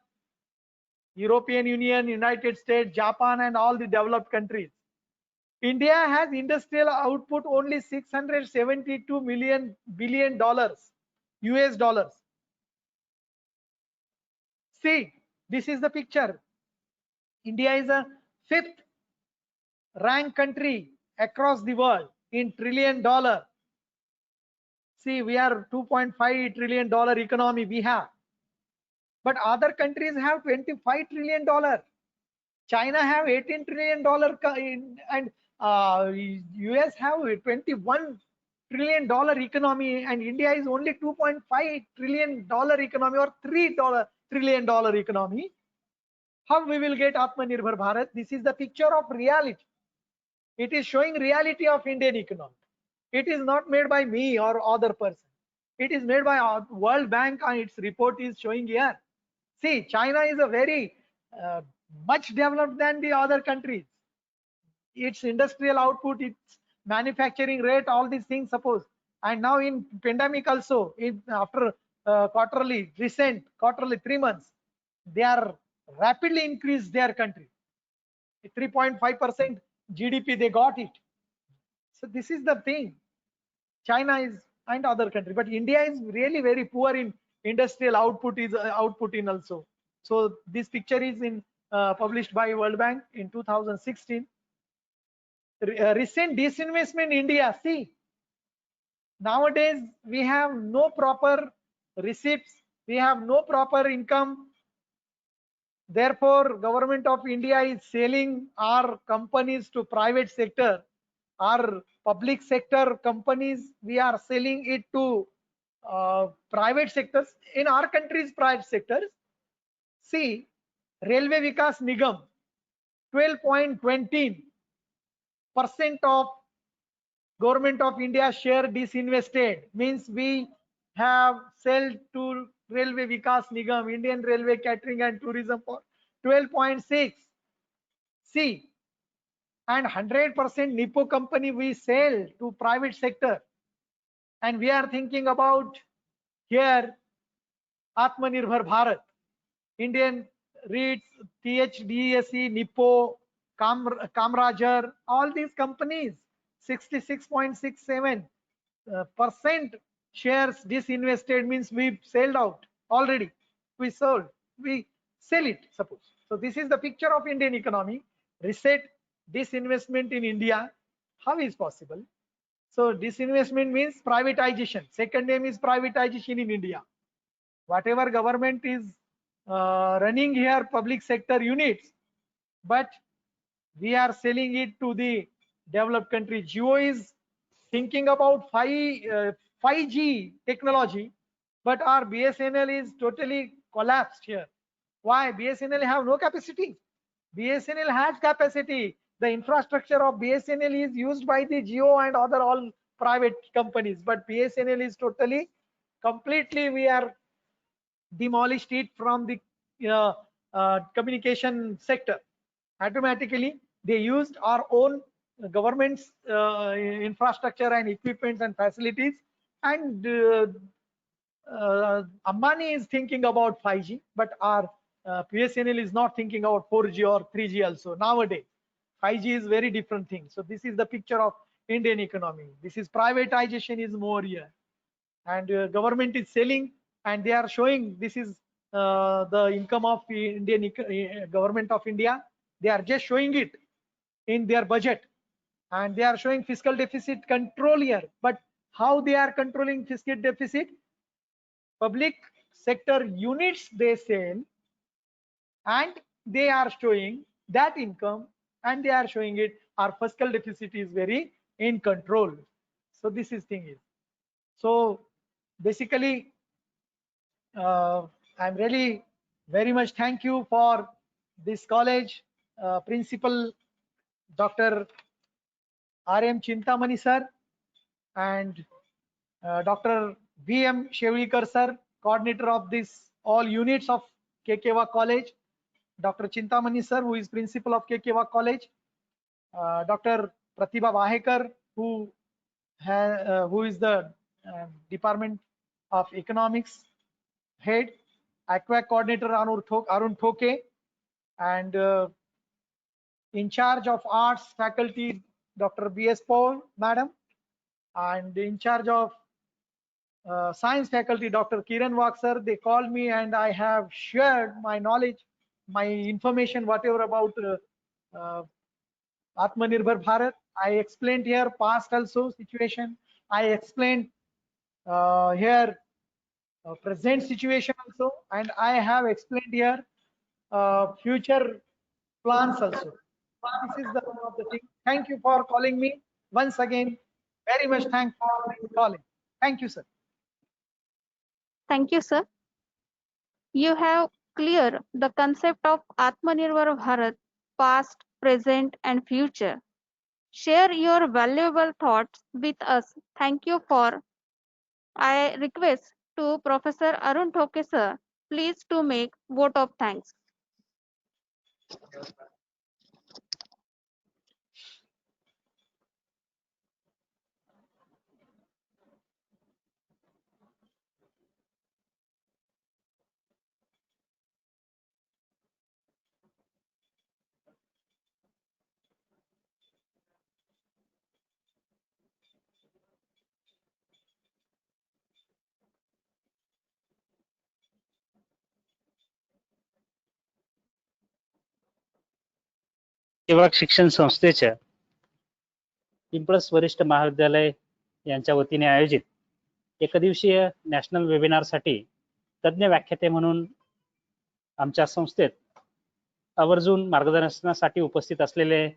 European Union, United States, Japan, and all the developed countries. India has industrial output only 672 billion dollars, US dollars. See, this is the picture. India is a 5th ranked country across the world in trillion dollar. See, we are $2.5 trillion economy we have, but other countries have $25 trillion. China have $18 trillion, and US have $21 trillion economy, and India is only $2.5 trillion economy, or $3 trillion economy. How we will get Atmanirbhar Bharat? This is the picture of reality. It is showing reality of Indian economy. It is not made by me or other person. It is made by World Bank, and its report is showing here. See, China is a very much developed than the other countries. Its industrial output, its manufacturing rate, all these things, suppose. And now in pandemic also, after recent quarterly 3 months, they are rapidly increased their country. 3.5% GDP, they got it. So this is the thing. China is and other country, but India is really very poor in industrial output is output in also. So this picture is in published by World Bank in 2016. Recent disinvestment in India. See, nowadays we have no proper receipts, we have no proper income. Therefore, government of India is selling our companies to private sector. Our public sector companies, we are selling it to private sectors. In our country's private sectors, see, Railway Vikas Nigam, 12.20% of government of India share disinvested, means we have sold to Railway Vikas Nigam, Indian Railway Catering and Tourism for 12.6. See, and 100% Nippo company we sell to private sector, and we are thinking about here Atmanirbhar Bharat, Indian REITs, THDSE, Nippo, Kamrajar, all these companies, 66.67% shares disinvested, means we sold out already. We sold, we sell it, suppose. So this is the picture of Indian economy. Reset disinvestment in India. How is possible? So disinvestment means privatization. Second name is privatization in India. Whatever government is running here, public sector units, but we are selling it to the developed country. Jio is thinking about 5G technology, but our BSNL is totally collapsed here. Why? BSNL have no capacity. BSNL has capacity. The infrastructure of BSNL is used by the Jio and other all private companies, but BSNL is totally, completely, we are demolished it from the communication sector. Automatically, they used our own government's infrastructure and equipment and facilities, and Ambani is thinking about 5G, but our BSNL is not thinking about 4G or 3G also nowadays. 5G is very different thing. So this is the picture of Indian economy. This is privatization is more here, and government is selling, and they are showing this is the income of the Indian government of India. They are just showing it in their budget, and they are showing fiscal deficit control here. But how they are controlling fiscal deficit? Public sector units they sell, and they are showing that income, and they are showing it. Our fiscal deficit is very in control. So this is thing is. So basically, I'm really very much thank you for this college principal Dr. R.M. Chintamani sir and Dr. V.M. Shevlikar sir, coordinator of this all units of KKV College, Dr. Chintamani sir, who is principal of KKV College, Dr. Pratibha Vahekar, who is the Department of Economics head, AQUAC coordinator Arun Thoke, and in charge of arts faculty Dr. B.S. Paul madam, and in charge of science faculty Dr. Kiran Wak sir. They called me, and I have shared my knowledge, my information, whatever about Atmanirbhar Bharat. I explained here past also situation. I explained here present situation also, and I have explained here future plans also. This is the one of the thing. Thank you for calling me once again. Very much thank for calling. Thank you, sir. Thank you, sir. You have clear the concept of Atmanirbhar Bharat, past, present, and future. Share your valuable thoughts with us. Thank you for. I request to Professor Arun Thoke sir, please to make vote of thanks. सेवक शिक्षण संस्थेच्या पिंपळस वरिष्ठ महाविद्यालय यांच्या वतीने आयोजित एकदिवसीय national वेबिनारसाठी तज्ज्ञ व्याख्याते म्हणून आमच्या संस्थेत आवर्जून मार्गदर्शनासाठी उपस्थित असलेले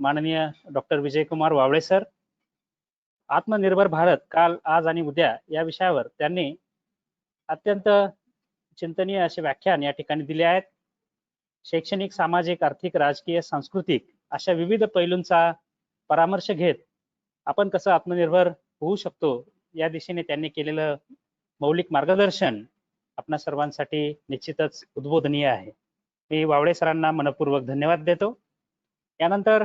माननीय डॉक्टर विजयकुमार वावळे सर, आत्मनिर्भर भारत काल, आज आणि उद्या या विषयावर त्यांनी अत्यंत चिंतनीय असे व्याख्यान या ठिकाणी दिले आहेत. शैक्षणिक, सामाजिक, आर्थिक, राजकीय, सांस्कृतिक अशा विविध पैलूंचा परामर्श घेत आपण कसं आत्मनिर्भर होऊ शकतो या दिशेने त्यांनी केलेलं मौलिक मार्गदर्शन आपणा सर्वांसाठी निश्चितच उद्बोधनीय आहे. मी वावळे सरांना मनपूर्वक धन्यवाद देतो. यानंतर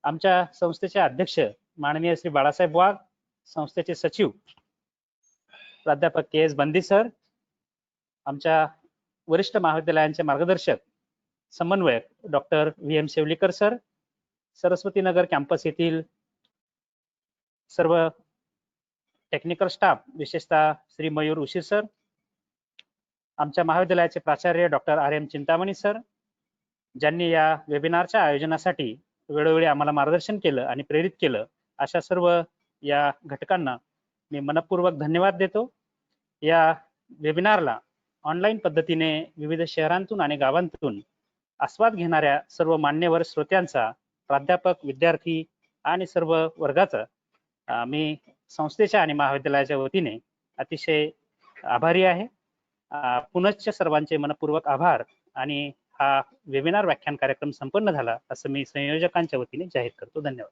आमच्या संस्थेचे अध्यक्ष माननीय श्री बाळासाहेब वाघ, संस्थेचे सचिव प्राध्यापक के.एस. बंदी सर, आमच्या वरिष्ठ महाविद्यालयांचे मार्गदर्शक समन्वयक doctor VM. शेवलीकर sir, Saraswati Nagar campus येथील सर्व टेक्निकल स्टाफ, विशेषतः श्री मयूर उशीर सर, आमच्या महाविद्यालयाचे प्राचार्य डॉक्टर आर.एम. चिंतामणी सर, ज्यांनी या वेबिनारच्या आयोजनासाठी वेळोवेळी आम्हाला मार्गदर्शन केलं आणि प्रेरित केलं, अशा सर्व या घटकांना मी मनपूर्वक धन्यवाद देतो. या वेबिनारला ऑनलाईन पद्धतीने विविध शहरांतून आणि गावांतून आस्वाद घेणाऱ्या सर्व मान्यवर श्रोत्यांचा, प्राध्यापक, विद्यार्थी आणि सर्व वर्गाचा मी संस्थेच्या आणि महाविद्यालयाच्या वतीने अतिशय आभारी आहे. पुनश्च सर्वांचे मनपूर्वक आभार आणि हा वेबिनार व्याख्यान कार्यक्रम संपन्न झाला असं मी संयोजकांच्या वतीने जाहीर करतो. धन्यवाद.